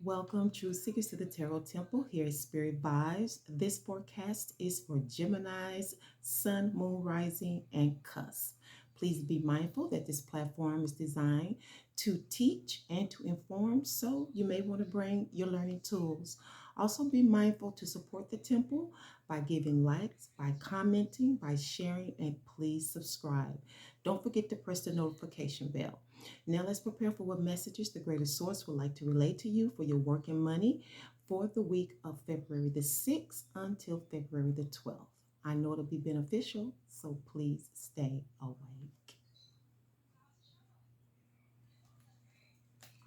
Welcome, true seekers, to the Tarot Temple. Here is Spirit Vibes. This forecast is for Gemini's Sun, Moon, Rising, and cusp. Please be mindful that this platform is designed to teach and to inform, so you may want to bring your learning tools. Also, be mindful to support the temple by giving likes, by commenting, by sharing, and please subscribe. Don't forget to press the notification bell. Now let's prepare for what messages the greater source would like to relate to you for your work and money for the week of February the 6th until February the 12th. I know it'll be beneficial, so please stay awake.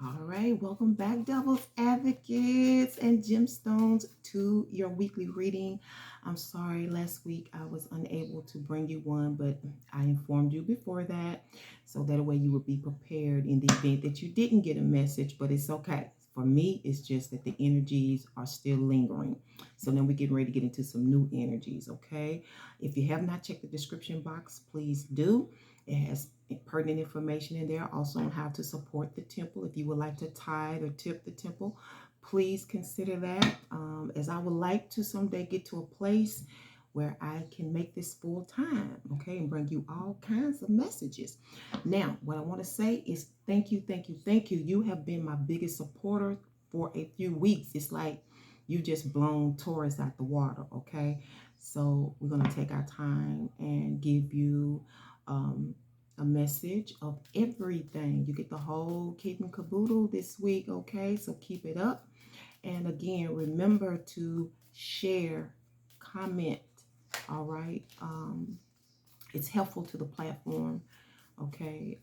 All right, welcome back, Devil's Advocates and Gemstones, to your weekly reading. I'm sorry, last week I was unable to bring you one, but I informed you before that, so that way you would be prepared in the event that you didn't get a message, but it's okay. For me, it's just that the energies are still lingering. So then we're getting ready to get into some new energies, okay? If you have not checked the description box, please do. It has pertinent information in there also on how to support the temple. If you would like to tithe or tip the temple, please consider that, as I would like to someday get to a place where I can make this full time, okay, and bring you all kinds of messages. Now, what I want to say is thank you, thank you, thank you. You have been my biggest supporter for a few weeks. It's like you just blown Taurus out the water, okay? So we're going to take our time and give you a message of everything. You get the whole kit and caboodle this week, okay? So keep it up. And again, remember to share, comment, all right? It's helpful to the platform, okay?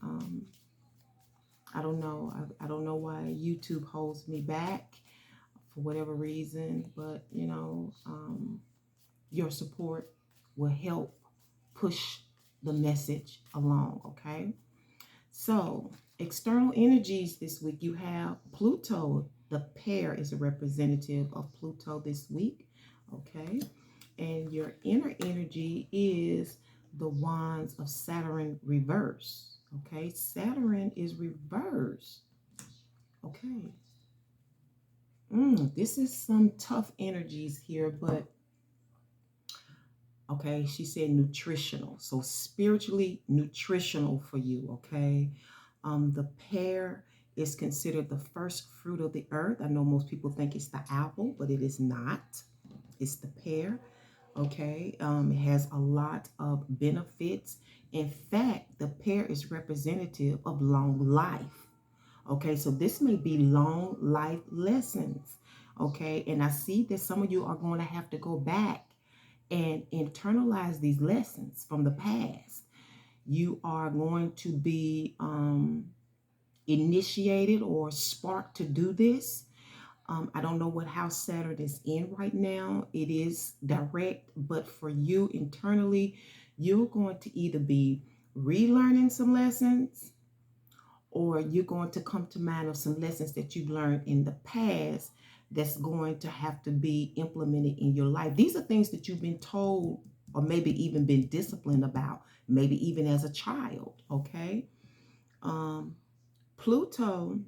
I don't know. I don't know why YouTube holds me back for whatever reason, but your support will help push the message along, okay? So, external energies this week, you have Pluto. The pair is a representative of Pluto this week, okay? And your inner energy is the wands of Saturn reverse, okay? Saturn is reverse, okay? This is some tough energies here, but okay, she said nutritional. So spiritually nutritional for you, okay? The pear is considered the first fruit of the earth. I know most people think it's the apple, but it is not. It's the pear, okay? It has a lot of benefits. In fact, the pear is representative of long life. Okay, so this may be long life lessons. Okay, and I see that some of you are going to have to go back and internalize these lessons from the past. You are going to be initiated or sparked to do this. I don't know what house Saturn is in right now. It is direct, but for you internally, you're going to either be relearning some lessons, or you're going to come to mind of some lessons that you've learned in the past that's going to have to be implemented in your life. These are things that you've been told or maybe even been disciplined about, maybe even as a child, okay? Pluto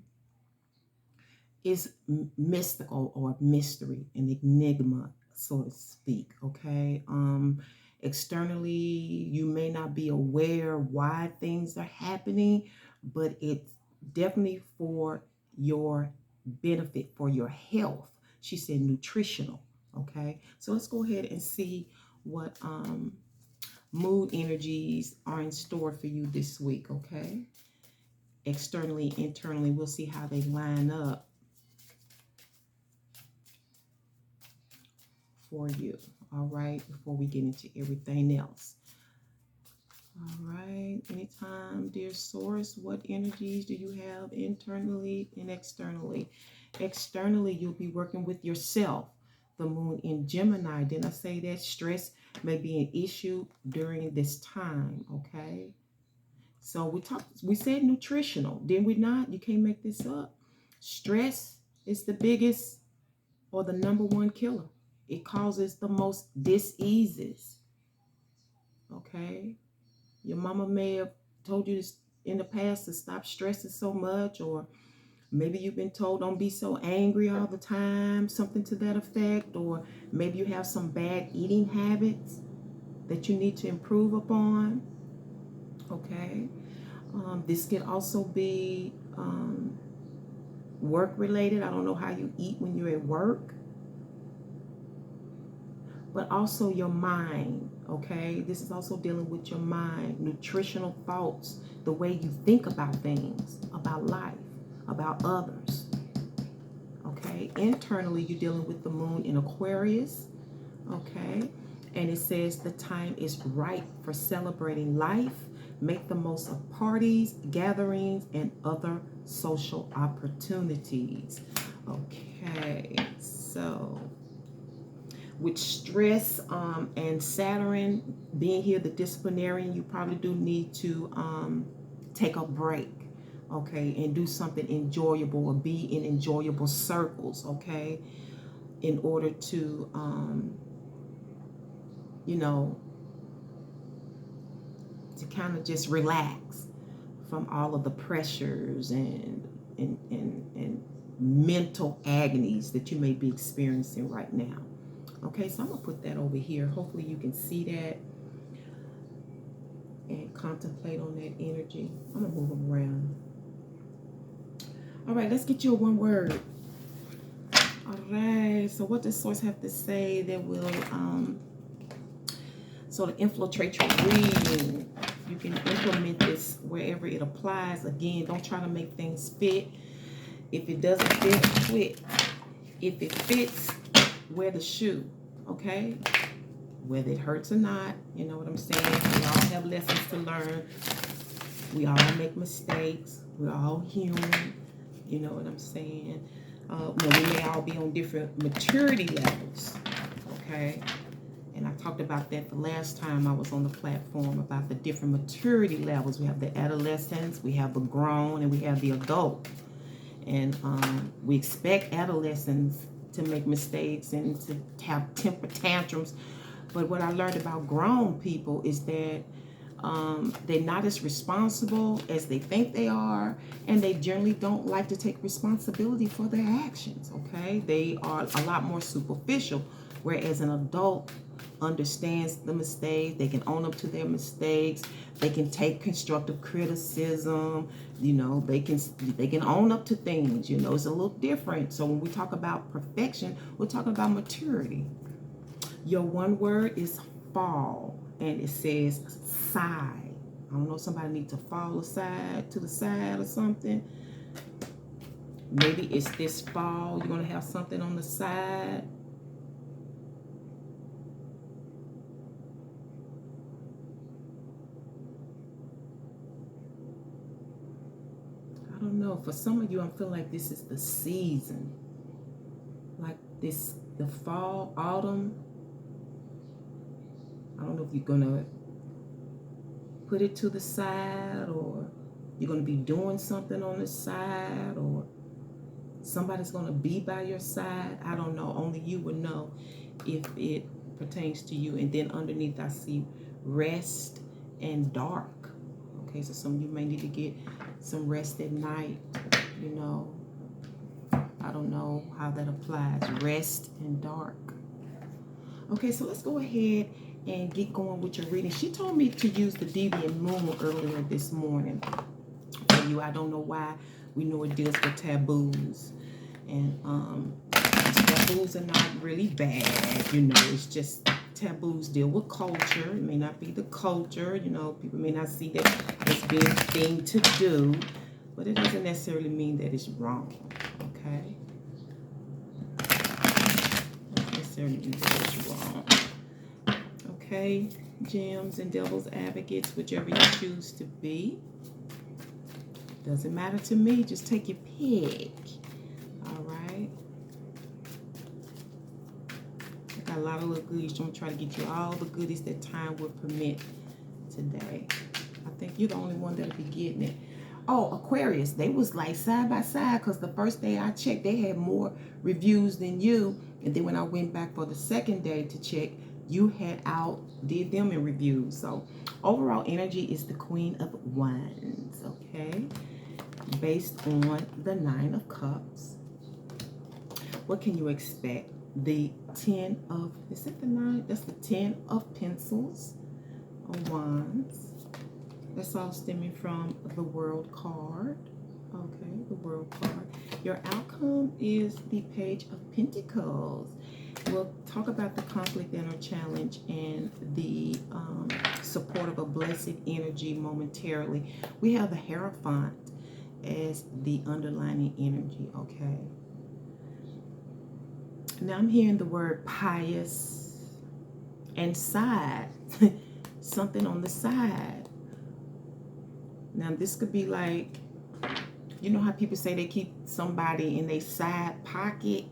is mystical or mystery, an enigma, so to speak, okay? Externally, you may not be aware why things are happening, but it's definitely for your benefit, for your health. She said nutritional, okay? So let's go ahead and see what mood energies are in store for you this week, okay? Externally, internally, we'll see how they line up for you, all right, before we get into everything else. All right, anytime, dear source, what energies do you have internally and externally? Externally, you'll be working with yourself. The moon in Gemini. Didn't I say that stress may be an issue during this time, okay? So we said nutritional, did we not? You can't make this up. Stress is the biggest or the number one killer. It causes the most diseases. Okay? Your mama may have told you in the past to stop stressing so much, or Maybe you've been told don't be so angry all the time, something to that effect. Or maybe you have some bad eating habits that you need to improve upon. Okay. This could also be work related. I don't know how you eat when you're at work, but also your mind. Okay. This is also dealing with your mind, nutritional thoughts, the way you think about things, about life, about others. Okay. Internally, you're dealing with the moon in Aquarius. Okay. And it says the time is right for celebrating life. Make the most of parties, gatherings, and other social opportunities. Okay, so with stress and Saturn being here, the disciplinarian, you probably do need to take a break, okay, and do something enjoyable or be in enjoyable circles, okay, in order to, you know, to kind of just relax from all of the pressures and mental agonies that you may be experiencing right now. Okay, so I'm gonna put that over here. Hopefully you can see that and contemplate on that energy. I'm gonna move them around. All right, let's get you a one word. All right, so what does source have to say that will sort of infiltrate your reading? You can implement this wherever it applies. Again, don't try to make things fit. If it doesn't fit, quit. If it fits, wear the shoe, okay? Whether it hurts or not, you know what I'm saying? We all have lessons to learn. We all make mistakes. We're all human, you know what I'm saying? We may all be on different maturity levels, okay? And I talked about that the last time I was on the platform, about the different maturity levels. We have the adolescents, we have the grown, and we have the adult. And we expect adolescents to make mistakes and to have temper tantrums. But what I learned about grown people is that they're not as responsible as they think they are, and they generally don't like to take responsibility for their actions, okay? They are a lot more superficial, whereas an adult understands the mistake. They can own up to their mistakes. They can take constructive criticism. You know, they can own up to things. You know, it's a little different. So when we talk about perfection, we're talking about maturity. Your one word is fall, and it says side. I don't know, somebody needs to fall aside to the side or something. Maybe it's this fall. You're going to have something on the side. I don't know. For some of you, I'm feeling like this is the season. Like this, the fall, autumn. I don't know if you're going to put it to the side, or you're going to be doing something on the side, or somebody's going to be by your side. I don't know. Only you would know if it pertains to you. And then underneath I see rest and dark. Okay, so some of you may need to get some rest at night. You know, I don't know how that applies. Rest and dark. Okay, so let's go ahead and get going with your reading. She told me to use the deviant moon earlier this morning for you. I don't know why. We know it deals with taboos, and taboos are not really bad, you know. It's just taboos deal with culture. It may not be the culture, you know. People may not see that as being a thing to do, but it doesn't necessarily mean that it's wrong. Okay, it doesn't necessarily mean that it's wrong. Okay, gems and devil's advocates, whichever you choose to be. Doesn't matter to me. Just take your pick. All right. I got a lot of little goodies. I'm going to try to get you all the goodies that time will permit today. I think you're the only one that'll be getting it. Oh, Aquarius. They was like side by side, because the first day I checked, they had more reviews than you. And then when I went back for the second day to check, you had outdid them in reviews. So overall energy is the Queen of Wands. Okay. based on the Nine of Cups. What can you expect? The 10 of, is it the 9? That's the 10 of Pencils, of Wands. That's all stemming from the World card. Okay, the World card. Your outcome is the Page of Pentacles. We'll talk about the conflict and or challenge and the support of a blessed energy momentarily. We have the Hierophant as the underlining energy, okay? Now I'm hearing the word pious and side. Something on the side. Now this could be like, you know how people say they keep somebody in their side pocket,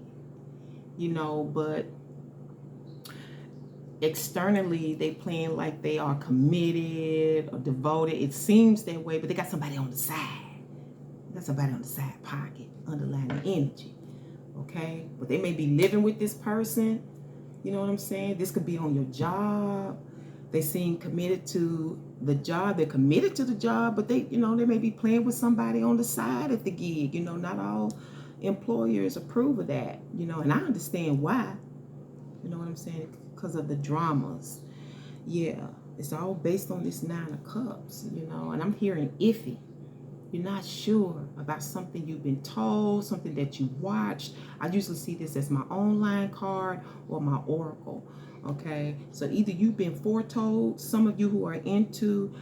you know, but externally they playing like they are committed or devoted. It seems that way, but they got somebody on the side. They got somebody on the side pocket, underlining energy, okay? But they may be living with this person, you know what I'm saying? This could be on your job. They seem committed to the job. They're committed to the job, but they, you know, they may be playing with somebody on the side at the gig. You know, not all employers approve of that, you know, and I understand why. You know what I'm saying? Because of the dramas. Yeah, it's all based on this Nine of Cups, you know, and I'm hearing iffy. You're not sure about something you've been told, something that you watched. I usually see this as my online card or my oracle. Okay, so either you've been foretold, some of you who are into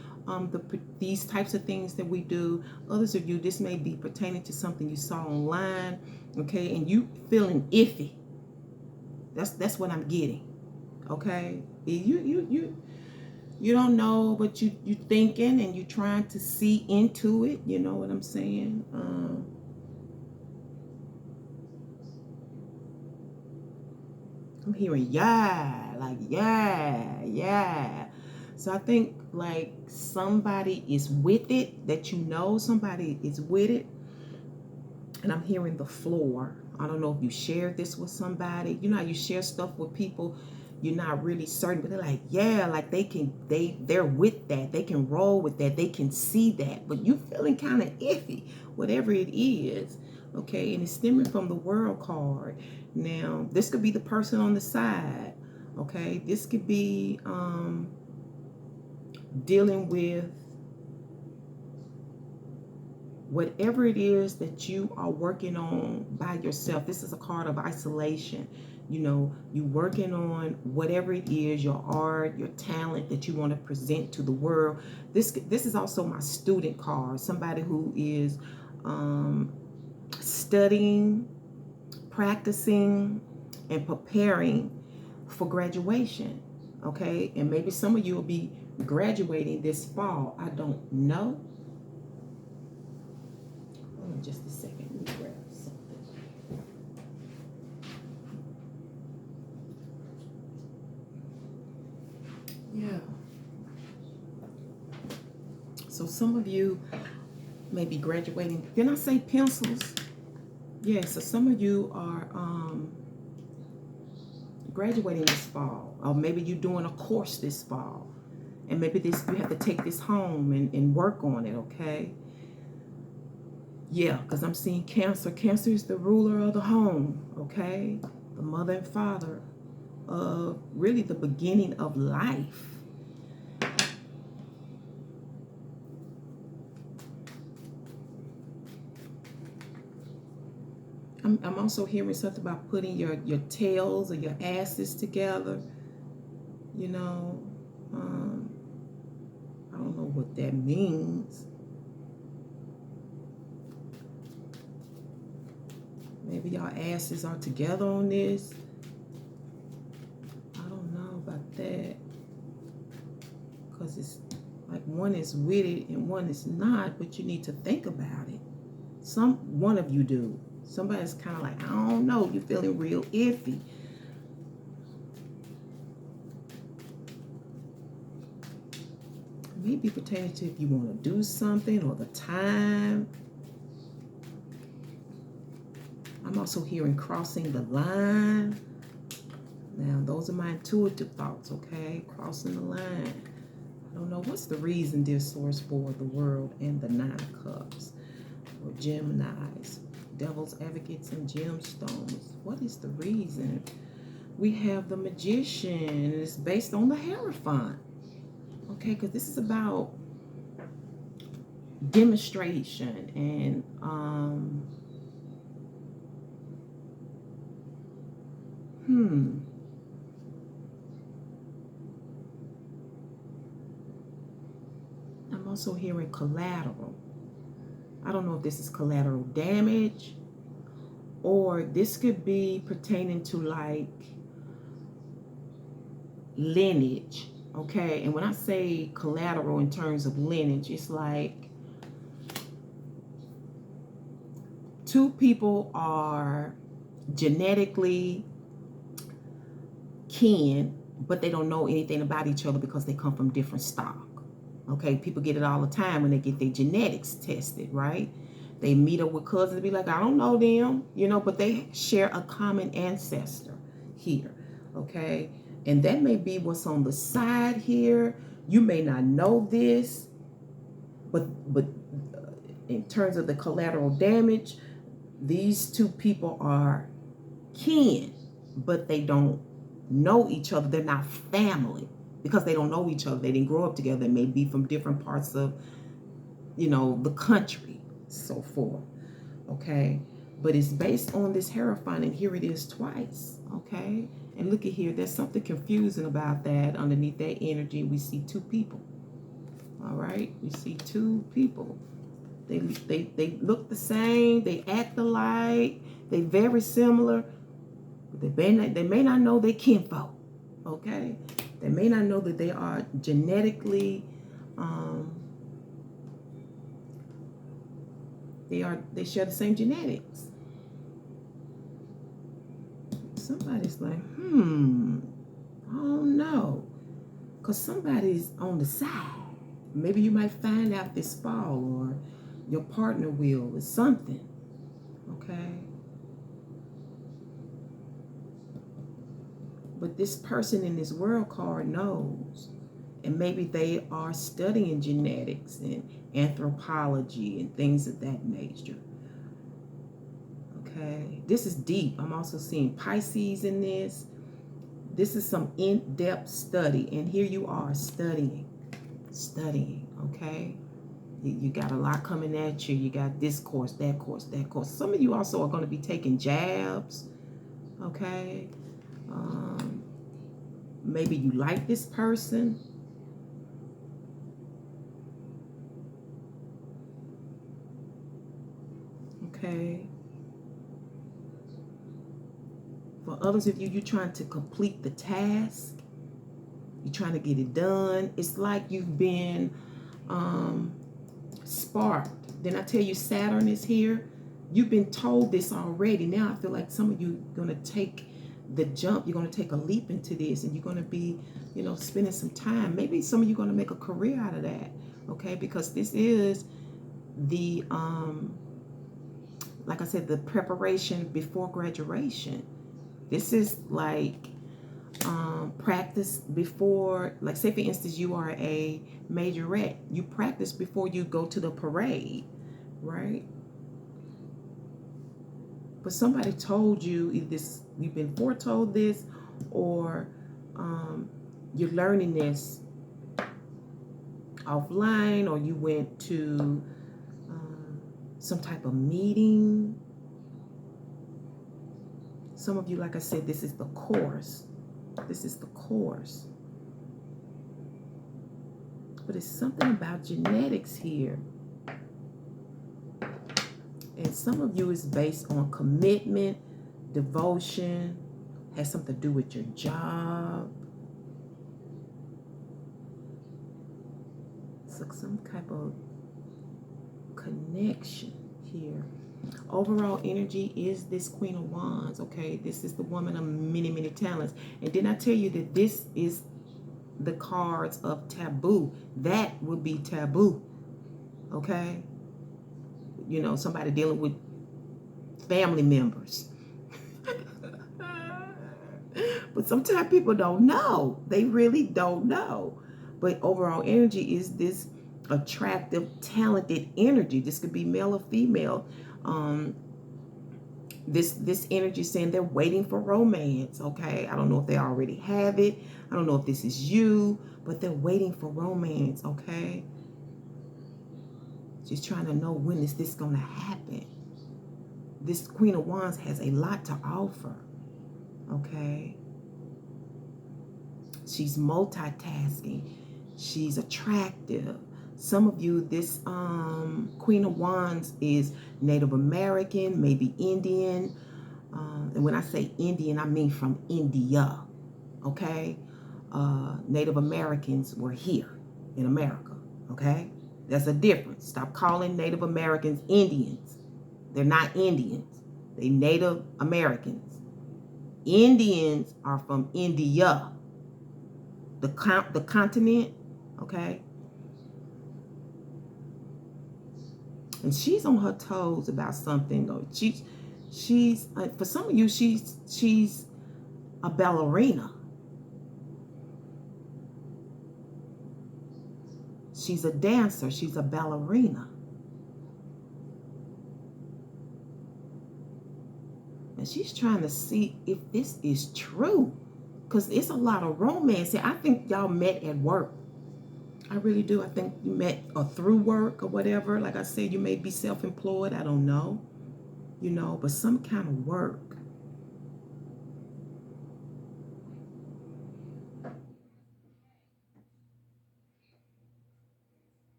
these types of things that we do, others of you, this may be pertaining to something you saw online, okay, and you feeling iffy. That's what I'm getting, okay? You don't know, but you thinking and you trying to see into it, you know what I'm saying? I'm hearing yeah, like yeah. So I think like somebody is with it, that you know somebody is with it. And I'm hearing the floor. I don't know if you shared this with somebody. You know how you share stuff with people, you're not really certain, but they're like, yeah, like they're with that. They can roll with that. They can see that. But you feeling kind of iffy, whatever it is. Okay, and it's stemming from the World card. Now, this could be the person on the side. Okay, this could be dealing with whatever it is that you are working on by yourself. This is a card of isolation. You know, you working on whatever it is, your art, your talent that you want to present to the world. This is also my student card. Somebody who is studying, practicing, and preparing for graduation. Okay, and maybe some of you will be graduating this fall. I don't know. Hold on just a second. Let me grab something. Yeah. So some of you may be graduating. Didn't I say pencils? Yeah, so some of you are graduating this fall, or maybe you're doing a course this fall, and maybe this you have to take this home and work on it, okay? Yeah, because I'm seeing Cancer. Cancer is the ruler of the home, okay? The mother and father of really the beginning of life. I'm also hearing something about putting your tails or your asses together. You know, I don't know what that means. Maybe your asses are together on this. I don't know about that. Because it's like one is with it and one is not, but you need to think about it. One of you do. Somebody's kind of like, I don't know, you're feeling real iffy. Maybe pertaining to if you want to do something or the time. I'm also hearing crossing the line. Now, those are my intuitive thoughts, okay? Crossing the line. I don't know what's the reason, dear source, for the World and the Nine of Cups. or Geminis, devil's advocates and gemstones. What is the reason? We have the Magician, and it's based on the Hierophant. Okay, because this is about demonstration and I'm also hearing collateral. I don't know if this is collateral damage, or this could be pertaining to like lineage. Okay, and when I say collateral in terms of lineage, it's like two people are genetically kin, but they don't know anything about each other because they come from different stock. Okay, people get it all the time when they get their genetics tested, right? They meet up with cousins and be like, I don't know them, you know, but they share a common ancestor here, okay? And that may be what's on the side here. You may not know this, but in terms of the collateral damage, these two people are kin, but they don't know each other. They're not family because they don't know each other. They didn't grow up together. They may be from different parts of, you know, the country, so forth. Okay, but it's based on this Hierophant, and here it is twice. Okay, and look at here. There's something confusing about that. Underneath that energy, we see two people. All right, we see two people. They look the same. They act alike. They very similar. But they may not know they kinfolk. Okay, they may not know that they are genetically. They share the same genetics. Somebody's like, I don't know, because somebody's on the side. Maybe you might find out this fall, or your partner will, or something. Okay. But this person in this world card knows. And maybe they are studying genetics and anthropology and things of that nature. Okay. This is deep. I'm also seeing Pisces in this. This is some in-depth study. And here you are studying. Okay. You got a lot coming at you. You got this course, that course, that course. Some of you also are going to be taking jabs. Okay. Maybe you like this person. Okay. For others of you, you're trying to complete the task. You're trying to get it done. It's like you've been sparked. Then I tell you, Saturn is here. You've been told this already. Now I feel like some of you are going to take the jump. You're going to take a leap into this, and you're going to be, you know, spending some time. Maybe some of you are going to make a career out of that. Okay, because this is the like I said, the preparation before graduation. This is like practice before, like say for instance, you are a majorette. You practice before you go to the parade, right? But somebody told you either this, you've been foretold this, or you're learning this offline, or you went to some type of meeting. Some of you, like I said, this is the course. This is the course. But it's something about genetics here. And some of you is based on commitment, devotion, has something to do with your job. It's like some type of connection here. Overall energy is this Queen of Wands, okay? This is the woman of many, many talents. And didn't I tell you that this is the cards of taboo? That would be taboo, okay? You know, somebody dealing with family members. But sometimes people don't know. They really don't know. But overall energy is this attractive, talented energy. This could be male or female. This energy saying they're waiting for romance. Okay, I don't know if they already have it. I don't know if this is you, but they're waiting for romance. Okay, she's trying to know, when is this going to happen? This Queen of Wands has a lot to offer. Okay, she's multitasking. She's attractive. Some of you, this Queen of Wands is Native American, maybe Indian. And when I say Indian, I mean from India. Okay? Native Americans were here in America. Okay? That's a difference. Stop calling Native Americans Indians. They're not Indians. They Native Americans. Indians are from India, the continent. Okay? And she's on her toes about something, though. She's for some of you, she's a ballerina. She's a dancer. She's a ballerina. And she's trying to see if this is true, because it's a lot of romance here. I think y'all met at work. I really do. I think you met through work or whatever. Like I said, you may be self-employed. I don't know. You know, but some kind of work.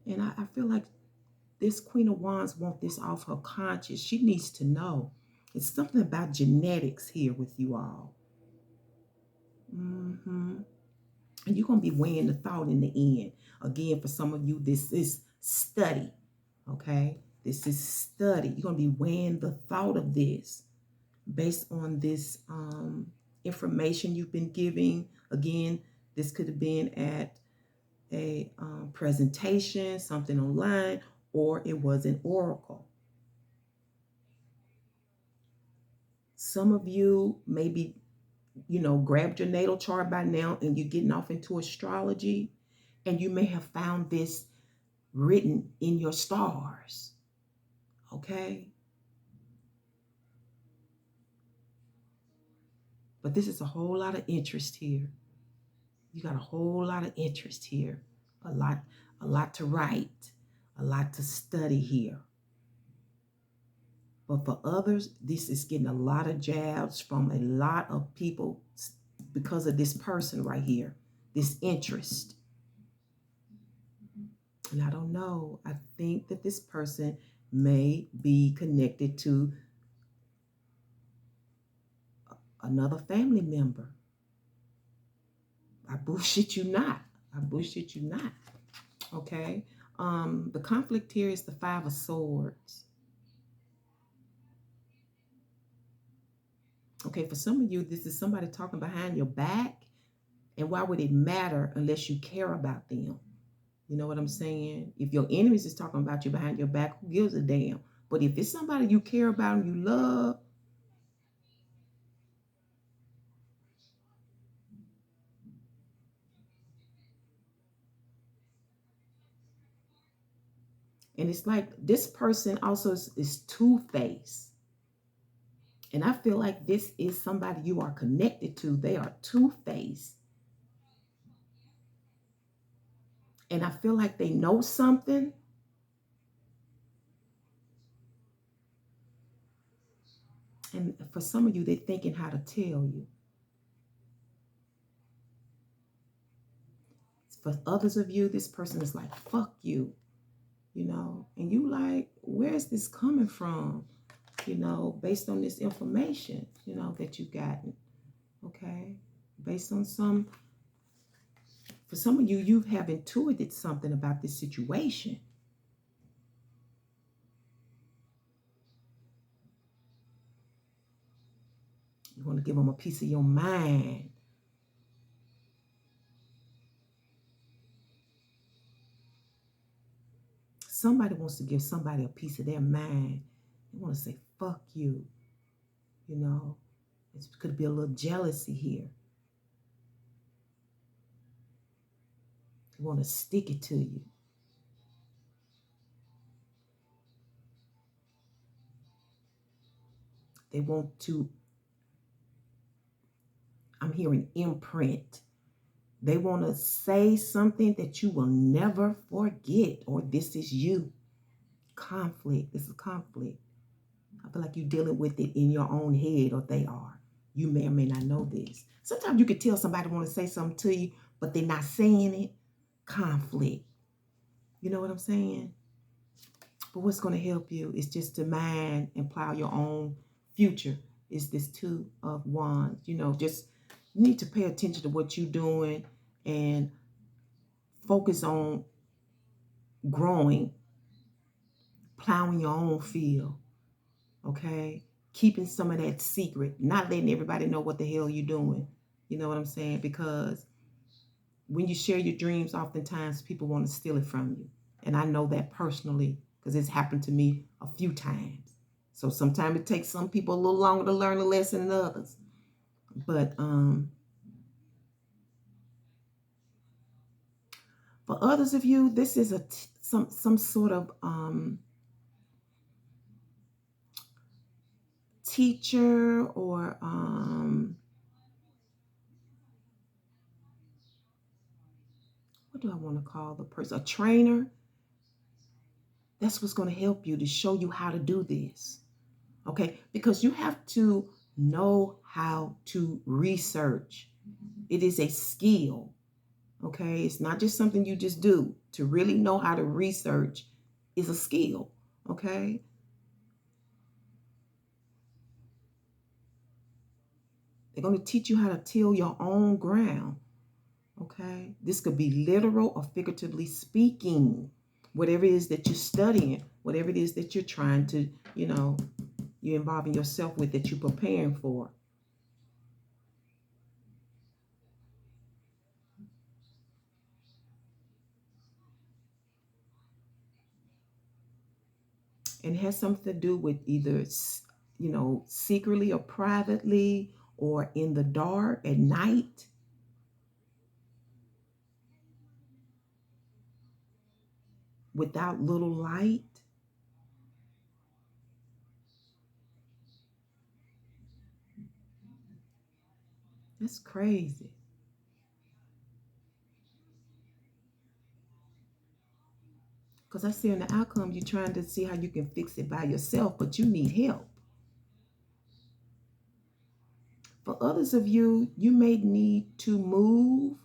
And I feel like this Queen of Wands wants this off her conscience. She needs to know. It's something about genetics here with you all. And you're going to be weighing the thought in the end. Again, for some of you, this is study. Okay? This is study. You're going to be weighing the thought of this based on this information you've been giving. Again, this could have been at a presentation, something online, or it was an oracle. Some of you maybe, grabbed your natal chart by now and you're getting off into astrology, and you may have found this written in your stars. Okay? But this is a whole lot of interest here. You got a whole lot of interest here. A lot to write, a lot to study here. But for others, this is getting a lot of jabs from a lot of people because of this person right here, this interest. And I don't know. I think that this person may be connected to another family member. I bullshit you not. I bullshit you not. Okay. The conflict here is the Five of Swords. Okay, for some of you, this is somebody talking behind your back. And why would it matter unless you care about them? You know what I'm saying? If your enemies is talking about you behind your back, who gives a damn? But if it's somebody you care about and you love, and it's like this person also is two-faced. And I feel like this is somebody you are connected to. They are two-faced. And I feel like they know something. And for some of you, they're thinking how to tell you. For others of you, this person is like, fuck you. And you like, where's this coming from? Based on this information, that you've gotten. Okay. Based on for some of you, you have intuited something about this situation. You want to give them a piece of your mind. Somebody wants to give somebody a piece of their mind. They want to say, fuck you. It could be a little jealousy here. They want to stick it to you. They want to, I'm hearing imprint. They want to say something that you will never forget, or this is you. Conflict. This is conflict. I feel like you're dealing with it in your own head, or they are. You may or may not know this. Sometimes you could tell somebody want to say something to you, but they're not saying it. Conflict. You know what I'm saying? But what's going to help you is just to mind and plow your own future. Is this Two of Wands. You know, just you need to pay attention to what you're doing and focus on growing, plowing your own field. Okay? Keeping some of that secret, not letting everybody know what the hell you're doing. You know what I'm saying? Because when you share your dreams, oftentimes people want to steal it from you. And I know that personally because it's happened to me a few times. So sometimes it takes some people a little longer to learn a lesson than others. But for others of you, this is some sort of teacher or what do I want to call the person? A trainer. That's what's going to help you to show you how to do this. Okay? Because you have to know how to research. It is a skill. Okay? It's not just something you just do. To really know how to research is a skill. Okay? They're going to teach you how to till your own ground. Okay? This could be literal or figuratively speaking. Whatever it is that you're studying, whatever it is that you're trying to, you're involving yourself with, that you're preparing for. And it has something to do with either, secretly or privately or in the dark at night. Without little light. That's crazy. Because I see in the outcome, you're trying to see how you can fix it by yourself, but you need help. For others of you, you may need to move,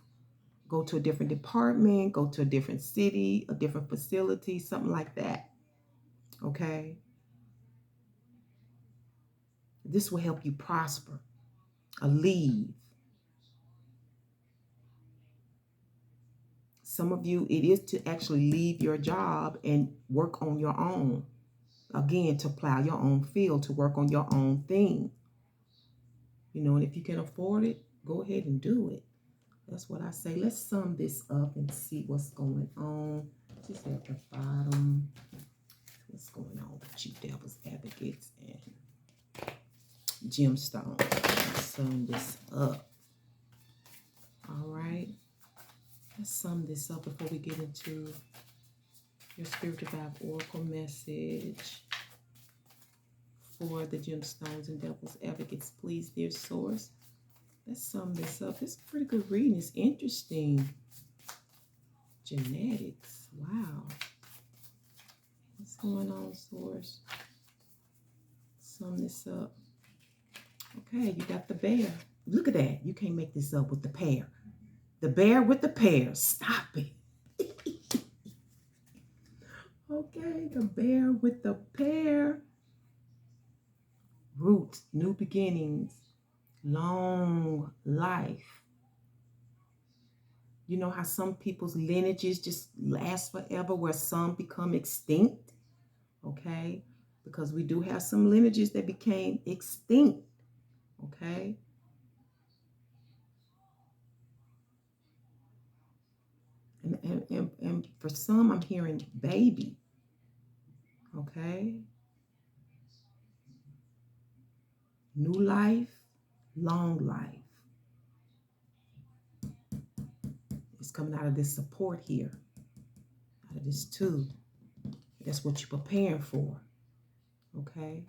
go to a different department, go to a different city, a different facility, something like that. Okay? This will help you prosper. A leave. Some of you, it is to actually leave your job and work on your own. Again, to plow your own field, to work on your own thing. And if you can afford it, go ahead and do it. That's what I say. Let's sum this up and see what's going on. Just at the bottom. What's going on with you, Devil's Advocates and Gemstones? Let's sum this up. All right. Let's sum this up before we get into your Spearit Vibes Oracle message for the Gemstones and Devil's Advocates. Please, dear source, let's sum this up. It's a pretty good reading. It's interesting. Genetics. Wow. What's going on, source? Sum this up. Okay, you got the bear. Look at that. You can't make this up with the pair. The bear with the pear. Stop it. Okay, the bear with the pear. Roots, new beginnings, long life. You know how some people's lineages just last forever, where some become extinct? Okay, because we do have some lineages that became extinct. Okay. And for some, I'm hearing baby. Okay. New life, long life. coming out of this support here, out of this too. That's what you're preparing for. Okay.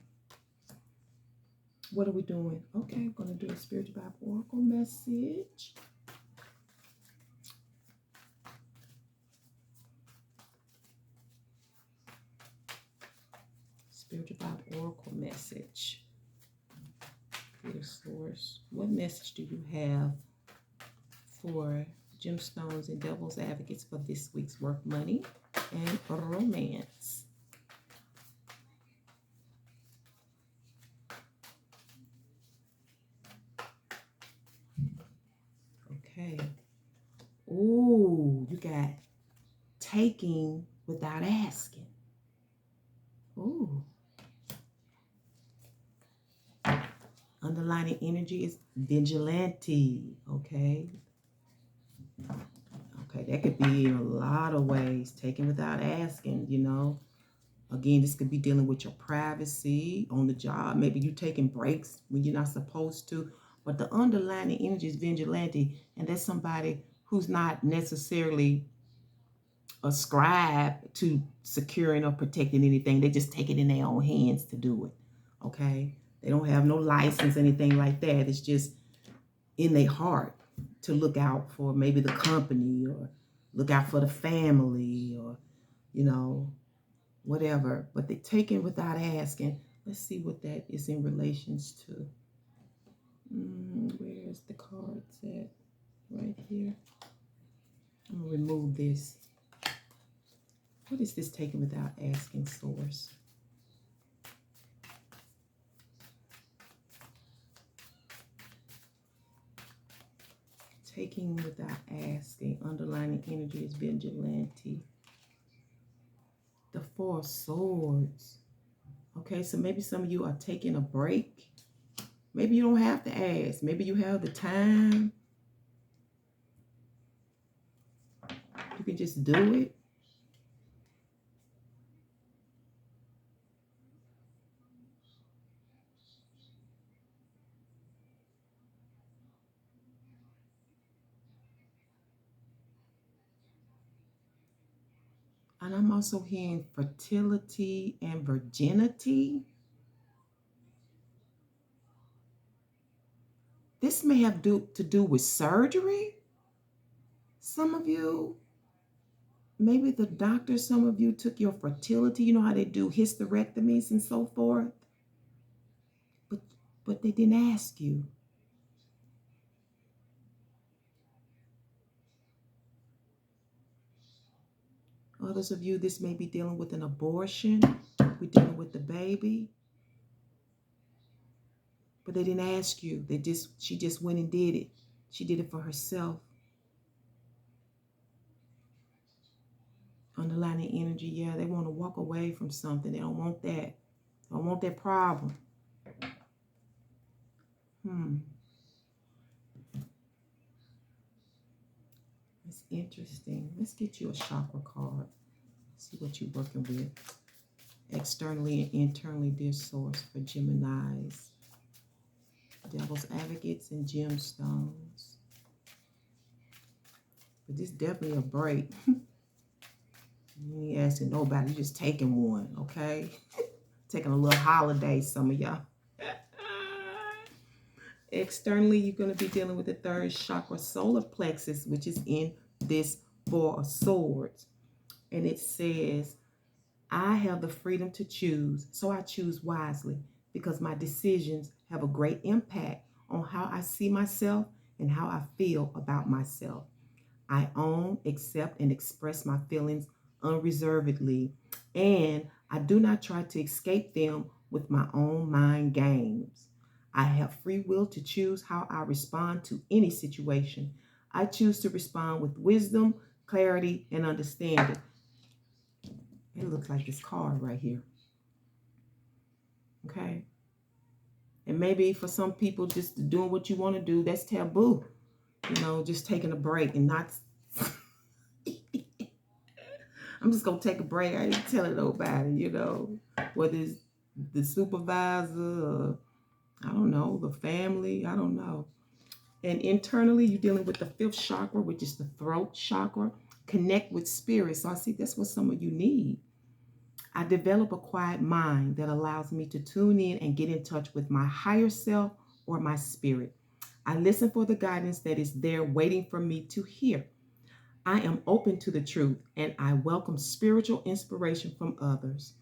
What are we doing? Okay, I'm going to do a Spearit Vibes Oracle message. Spearit Vibes Oracle message. Dear Source, what message do you have for gemstones and devil's advocates for this week's work, money, and romance? Okay. Ooh, you got taking without asking. Ooh. Underlining energy is vigilante. Okay. Okay, that could be in a lot of ways. Taking without asking, you know. Again, this could be dealing with your privacy on the job. Maybe you're taking breaks when you're not supposed to. But the underlying energy is vigilante. And that's somebody who's not necessarily ascribed to securing or protecting anything. They just take it in their own hands to do it. Okay? They don't have no license, anything like that. It's just in their heart to look out for maybe the company or look out for the family or, you know, whatever. But they take it without asking. Let's see what that is in relations to. Where's the cards at? Right here. I'm going to remove this. What is this taking without asking, Source? Taking without asking. Underlining energy is vigilante. The Four of Swords. Okay, so maybe some of you are taking a break. Maybe you don't have to ask. Maybe you have the time. You can just do it. And I'm also hearing fertility and virginity. This may have to do with surgery. Some of you, maybe the doctor, some of you took your fertility. You know how they do hysterectomies and so forth. But they didn't ask you. Others of you, this may be dealing with an abortion. We're dealing with the baby. But they didn't ask you. She just went and did it. She did it for herself. Underlining energy, yeah, they want to walk away from something. They don't want that. They don't want that problem. It's interesting. Let's get you a chakra card. See what you're working with. Externally and internally, dear Source, for Geminis, Devil's Advocates, and Gemstones. But this is definitely a break. You ain't asking nobody. You're just taking one, okay? Taking a little holiday, some of y'all. Externally, you're going to be dealing with the third chakra, solar plexus, which is in this Four of Swords. And it says, I have the freedom to choose, so I choose wisely because my decisions have a great impact on how I see myself and how I feel about myself. I own, accept, and express my feelings unreservedly, and I do not try to escape them with my own mind games. I have free will to choose how I respond to any situation. I choose to respond with wisdom, clarity, and understanding. It looks like this card right here. Okay? And maybe for some people, just doing what you want to do, that's taboo. You know, just taking a break and not... I'm just going to take a break. I ain't telling nobody, you know, whether it's the supervisor or, I don't know, the family, I don't know. And internally, you're dealing with the fifth chakra, which is the throat chakra. Connect with spirit. So I see that's what some of you need. I develop a quiet mind that allows me to tune in and get in touch with my higher self or my spirit. I listen for the guidance that is there waiting for me to hear. I am open to the truth and I welcome spiritual inspiration from others.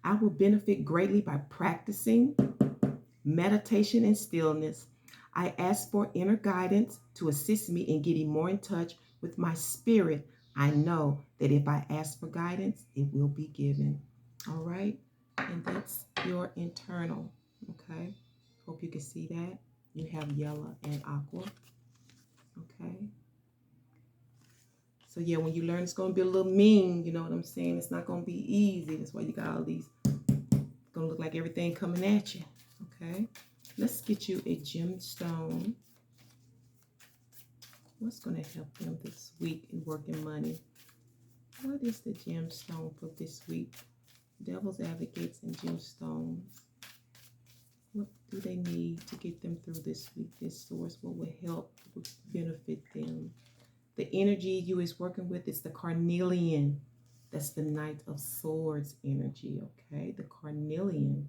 I will benefit greatly by practicing meditation and stillness. I ask for inner guidance to assist me in getting more in touch with my spirit. I know that if I ask for guidance, it will be given. All right? And that's your internal. Okay? Hope you can see that. You have yellow and aqua. Okay? So yeah, when you learn it's going to be a little mean, you know what I'm saying? It's not going to be easy. That's why you got all these. It's going to look like everything coming at you. Okay? Let's get you a gemstone. What's going to help them this week in working money? What is the gemstone for this week? Devil's advocates and gemstones. What do they need to get them through this week? This source, what will help, what will benefit them? The energy you is working with is the carnelian. That's the Knight of Swords energy, okay? The carnelian.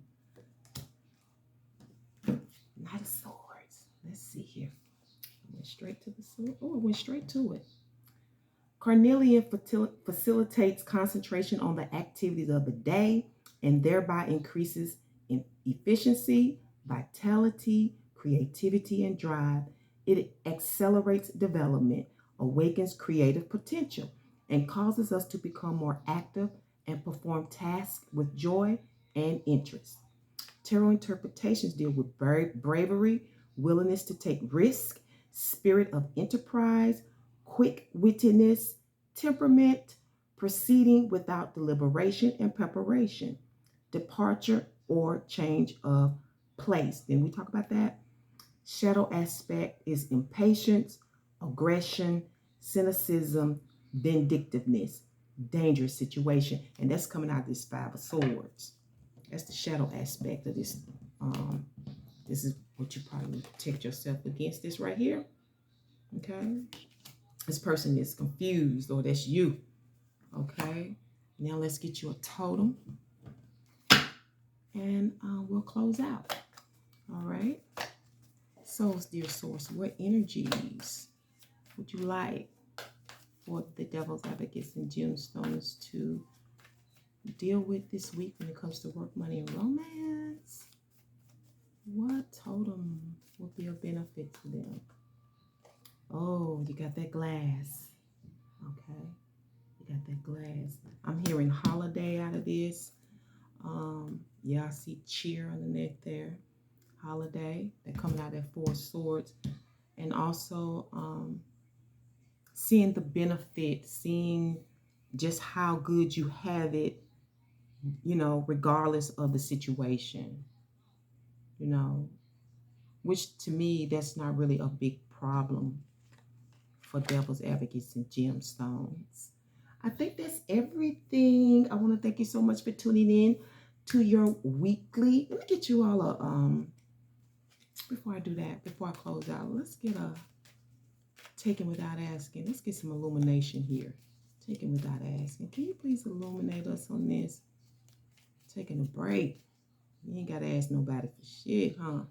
Knight of Swords. Let's see here. I went straight to the sword. Oh, I went straight to it. Carnelian facilitates concentration on the activities of the day and thereby increases in efficiency, vitality, creativity, and drive. It accelerates development, awakens creative potential, and causes us to become more active and perform tasks with joy and interest. Tarot interpretations deal with bravery, willingness to take risk, spirit of enterprise, quick-wittedness, temperament, proceeding without deliberation and preparation, departure or change of place. Then we talk about that. Shadow aspect is impatience, aggression, cynicism, vindictiveness, dangerous situation. And that's coming out of this Five of Swords. That's the shadow aspect of this. This is what you probably protect yourself against this right here. Okay. This person is confused, or that's you. Okay. Now let's get you a totem. And we'll close out. All right. Souls, dear source, what energies would you like for the devil's advocates and gemstones to deal with this week when it comes to work, money, and romance? What totem will be a benefit to them? Oh, you got that glass. Okay. You got that glass. I'm hearing holiday out of this. Yeah, I see cheer underneath there. Holiday. They're coming out at Four Swords. And also seeing the benefit, seeing just how good you have it, you know, regardless of the situation. You know, which to me, that's not really a big problem for devil's advocates and gemstones. I think that's everything. I want to thank you so much for tuning in to your weekly. Let me get you all a before I do that, before I close out, let's get a taken without asking. Let's get some illumination here. Taken without asking. Can you please illuminate us on this? Taking a break. You ain't gotta ask nobody for shit, huh?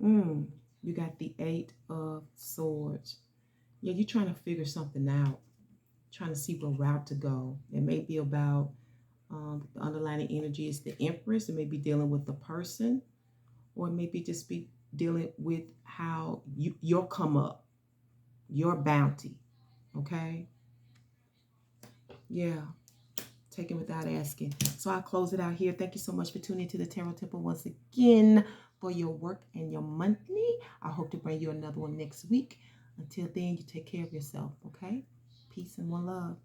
You got the Eight of Swords. Yeah, you're trying to figure something out. Trying to see what route to go. It may be about the underlying energy is the Empress. It may be dealing with the person, or it may be just be dealing with how your come up, your bounty. Okay? Yeah. Taken without asking. So I'll close it out here. Thank you so much for tuning to the Tarot Temple once again for your work and your monthly. I hope to bring you another one next week. Until then, you take care of yourself, okay? Peace and one love.